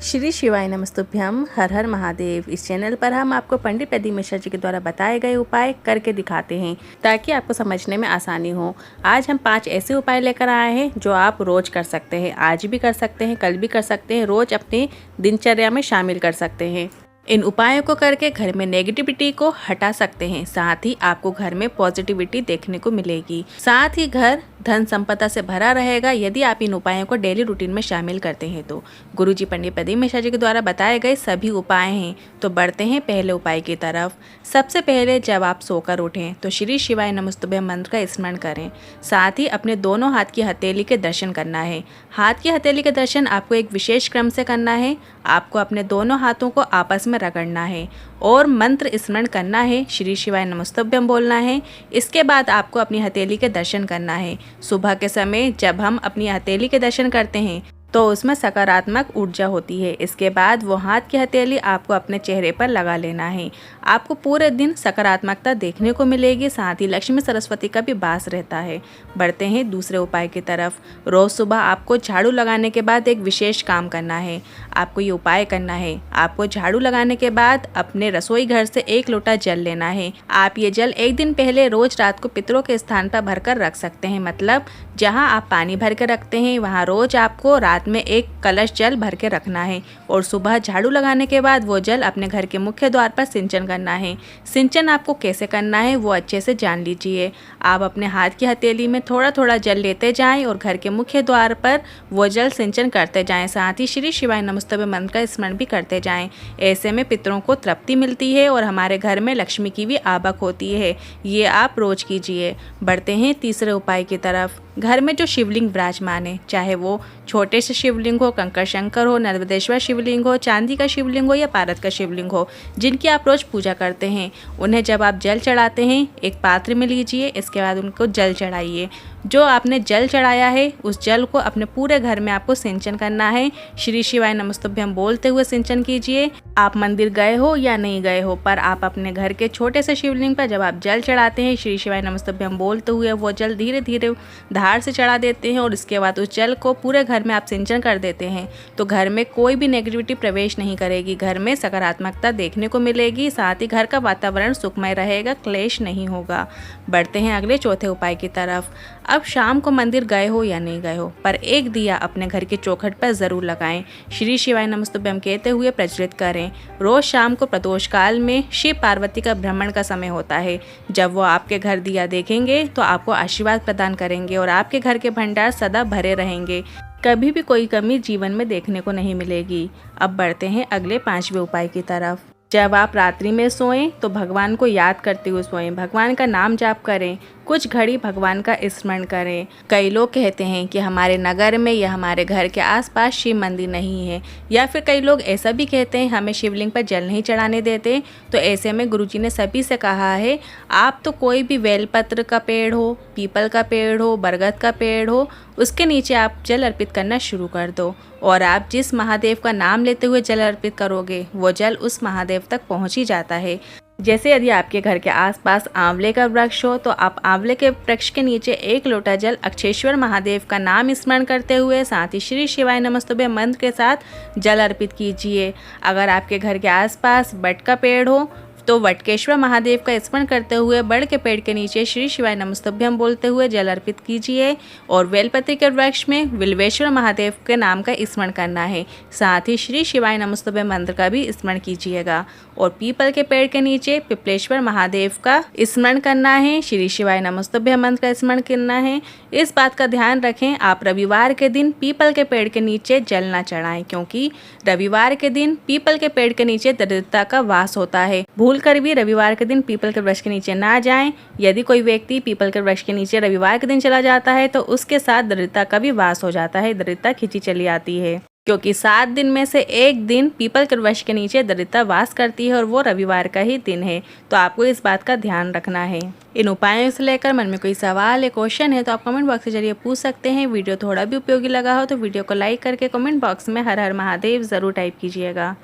श्री शिवाय नमस्तुभ्यम। हर हर महादेव। इस चैनल पर हम आपको पंडित प्रदीप मिश्रा जी के द्वारा बताए गए उपाय करके दिखाते हैं ताकि आपको समझने में आसानी हो। आज हम 5 ऐसे उपाय लेकर आए हैं जो आप रोज कर सकते हैं। आज भी कर सकते हैं, कल भी कर सकते हैं, रोज अपनी दिनचर्या में शामिल कर सकते हैं। इन उपायों को करके घर में नेगेटिविटी को हटा सकते हैं। साथ ही आपको घर में पॉजिटिविटी देखने को मिलेगी। साथ ही घर धन संपदा से भरा रहेगा यदि आप इन उपायों को डेली रूटीन में शामिल करते हैं तो। गुरुजी पंडित प्रदीप मिश्रा जी के द्वारा बताए गए सभी उपाय हैं। तो बढ़ते हैं पहले उपाय की तरफ। सबसे पहले जब आप सोकर उठें तो श्री शिवाय नमस्तुभ्यम मंत्र का स्मरण करें। साथ ही अपने दोनों हाथ की हथेली के दर्शन करना है। हाथ की हथेली के दर्शन आपको एक विशेष क्रम से करना है। आपको अपने दोनों हाथों को आपस में रगड़ना है और मंत्र स्मरण करना है। श्री शिवाय नमस्तुभ्यम बोलना है। इसके बाद आपको अपनी हथेली के दर्शन करना है। सुबह के समय जब हम अपनी हथेली के दर्शन करते हैं तो उसमें सकारात्मक ऊर्जा होती है। इसके बाद वो हाथ की हथेली आपको अपने चेहरे पर लगा लेना है। आपको पूरे दिन सकारात्मकता देखने को मिलेगी। साथ ही लक्ष्मी सरस्वती का भी वास रहता है। बढ़ते हैं दूसरे उपाय की तरफ। रोज़ सुबह आपको झाड़ू लगाने के बाद एक विशेष काम करना है। आपको ये उपाय करना है। आपको झाड़ू लगाने के बाद अपने रसोई घर से 1 लोटा जल लेना है। आप ये जल एक दिन पहले रोज रात को पितरों के स्थान पर भरकर रख सकते हैं। मतलब जहाँ आप पानी भर के रखते हैं वहाँ रोज आपको रात में एक कलश जल भर के रखना है और सुबह झाड़ू लगाने के बाद वो जल अपने घर के मुख्य द्वार पर सिंचन करना है। सिंचन आपको कैसे करना है वो अच्छे से जान लीजिए। आप अपने हाथ की हथेली में थोड़ा थोड़ा जल लेते जाएं और घर के मुख्य द्वार पर वो जल सिंचन करते जाएं। साथ ही श्री शिवाय नमस्तुभ्यम मंत्र का स्मरण भी करते जाएं। ऐसे में पितरों को तृप्ति मिलती है और हमारे घर में लक्ष्मी की भी आवक होती है। ये आप रोज कीजिए। बढ़ते हैं तीसरे उपाय की तरफ। घर में जो शिवलिंग विराजमान है, चाहे वो छोटे से शिवलिंग हो, कंकर शंकर हो, नर्मदेश्वर शिवलिंग हो, चांदी का शिवलिंग हो या पारद का शिवलिंग हो, जिनकी आप रोज पूजा करते हैं, उन्हें जब आप जल चढ़ाते हैं एक पात्र में लीजिए। इसके बाद उनको जल चढ़ाइए। जो आपने जल चढ़ाया है उस जल को अपने पूरे घर में आपको सिंचन करना है। श्री शिवाय नमस्तुभ्यम बोलते हुए सिंचन कीजिए। आप मंदिर गए हो या नहीं गए हो, पर आप अपने घर के छोटे से शिवलिंग पर जब आप जल चढ़ाते हैं श्री शिवाय नमस्तुभ्यम बोलते हुए वो जल धीरे धीरे धार से चढ़ा देते हैं और इसके बाद उस जल को पूरे घर में आप सिंचन कर देते हैं तो घर में कोई भी नेगेटिविटी प्रवेश नहीं करेगी। घर में सकारात्मकता देखने को मिलेगी। साथ ही घर का वातावरण सुखमय रहेगा, क्लेश नहीं होगा। बढ़ते हैं अगले चौथे उपाय की तरफ। अब शाम को मंदिर गए हो या नहीं गए हो, पर एक दिया अपने घर के चौखट पर ज़रूर लगाएं। श्री शिवाय नमस्तुभ्यम कहते हुए प्रज्वलित करें। रोज़ शाम को प्रदोष काल में शिव पार्वती का भ्रमण का समय होता है। जब वो आपके घर दिया देखेंगे तो आपको आशीर्वाद प्रदान करेंगे और आपके घर के भंडार सदा भरे रहेंगे। कभी भी कोई कमी जीवन में देखने को नहीं मिलेगी। अब बढ़ते हैं अगले 5वें उपाय की तरफ। जब आप रात्रि में सोएं तो भगवान को याद करते हुए सोएं। भगवान का नाम जाप करें। कुछ घड़ी भगवान का स्मरण करें। कई लोग कहते हैं कि हमारे नगर में या हमारे घर के आसपास शिव मंदिर नहीं है, या फिर कई लोग ऐसा भी कहते हैं हमें शिवलिंग पर जल नहीं चढ़ाने देते। तो ऐसे में गुरुजी ने सभी से कहा है आप तो कोई भी बेलपत्र का पेड़ हो, पीपल का पेड़ हो, बरगद का पेड़ हो, उसके नीचे आप जल अर्पित करना शुरू कर दो और आप जिस महादेव का नाम लेते हुए जल अर्पित करोगे वो जल उस महादेव तक पहुंच ही जाता है। जैसे यदि आपके घर के आसपास आंवले का वृक्ष हो तो आप आंवले के वृक्ष के नीचे 1 लोटा जल अक्षेश्वर महादेव का नाम स्मरण करते हुए साथ ही श्री शिवाय नमस्तुभ्यम मंत्र के साथ जल अर्पित कीजिए। अगर आपके घर के आसपास बट का पेड़ हो तो वटकेश्वर महादेव का स्मरण करते हुए बड़ के पेड़ के नीचे श्री शिवाय नमस्तुभ्यम बोलते हुए जल अर्पित कीजिए। और बेलपत्र के वृक्ष में विल्वेश्वर महादेव के नाम का स्मरण करना है। साथ ही श्री शिवाय नमस्तुभ्यम मंत्र का भी स्मरण कीजिएगा। और पीपल के पेड़ के नीचे पिपलेश्वर महादेव का स्मरण करना है। श्री शिवाय नमस्तुभ्यम मंत्र का स्मरण करना है। इस बात का ध्यान रखें आप रविवार के दिन पीपल के पेड़ के नीचे जल न चढ़ाएं, क्योंकि रविवार के दिन पीपल के पेड़ के नीचे दरिद्रता का वास होता है। भूल कर भी रविवार के दिन पीपल के वृक्ष के नीचे ना जाएं। यदि कोई व्यक्ति पीपल के वृक्ष के नीचे रविवार के दिन चला जाता है तो उसके साथ दरिद्रता का भी वास हो जाता है। दरिद्रता खिंची चली आती है, क्योंकि 7 दिन में से एक दिन पीपल के वृक्ष के नीचे दरिद्रता वास करती है और वो रविवार का ही दिन है। तो आपको इस बात का ध्यान रखना है। इन उपायों से लेकर मन में कोई सवाल या क्वेश्चन है तो आप कमेंट बॉक्स के जरिए पूछ सकते हैं। वीडियो थोड़ा भी उपयोगी लगा हो तो वीडियो को लाइक करके कमेंट बॉक्स में हर हर महादेव ज़रूर टाइप कीजिएगा।